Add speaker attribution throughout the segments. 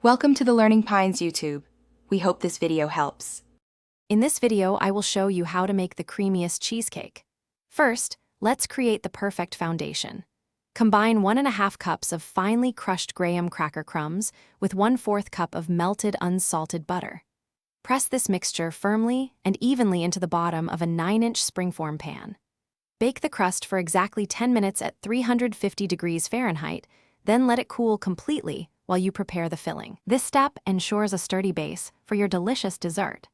Speaker 1: Welcome to the Learning Pines YouTube. We hope this video helps.
Speaker 2: In this video, I will show you how to make the creamiest cheesecake. First, let's create the perfect foundation. Combine 1½ cups of finely crushed graham cracker crumbs with 1/4 cup of melted unsalted butter. Press this mixture firmly and evenly into the bottom of a 9-inch springform pan. Bake the crust for exactly 10 minutes at 350 degrees Fahrenheit, then let it cool completely while you prepare the filling. This step ensures a sturdy base for your delicious dessert.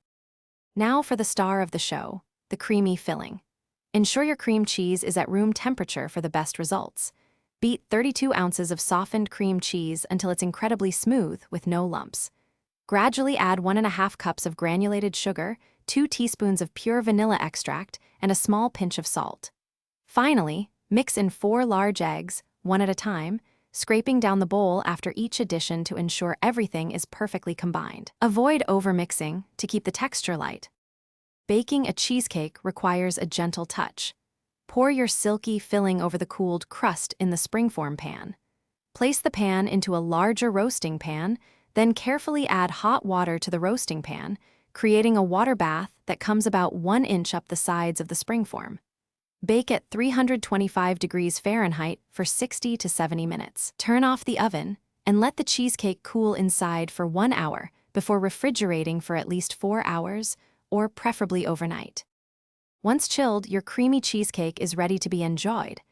Speaker 2: Now for the star of the show, the creamy filling. Ensure your cream cheese is at room temperature for the best results. Beat 32 ounces of softened cream cheese until it's incredibly smooth with no lumps. Gradually add 1½ cups of granulated sugar, 2 teaspoons of pure vanilla extract, and a small pinch of salt. Finally, mix in 4 large eggs, one at a time, scraping down the bowl after each addition to ensure everything is perfectly combined. Avoid overmixing to keep the texture light. Baking a cheesecake requires a gentle touch. Pour your silky filling over the cooled crust in the springform pan. Place the pan into a larger roasting pan, then carefully add hot water to the roasting pan, creating a water bath that comes about 1 inch up the sides of the springform. Bake at 325 degrees Fahrenheit for 60 to 70 minutes. Turn off the oven and let the cheesecake cool inside for 1 hour before refrigerating for at least 4 hours, or preferably overnight. Once chilled, your creamy cheesecake is ready to be enjoyed.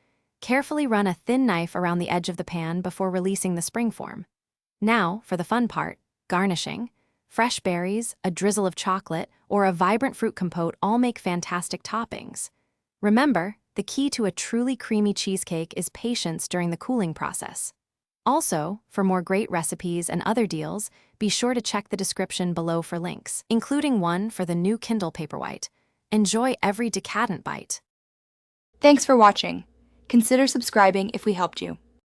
Speaker 2: Carefully run a thin knife around the edge of the pan before releasing the springform. Now, for the fun part, garnishing. Fresh berries, a drizzle of chocolate, or a vibrant fruit compote all make fantastic toppings. Remember, the key to a truly creamy cheesecake is patience during the cooling process. Also, for more great recipes and other deals, be sure to check the description below for links, including one for the new Kindle Paperwhite. Enjoy every decadent bite.
Speaker 1: Thanks for watching. Consider subscribing if we helped you.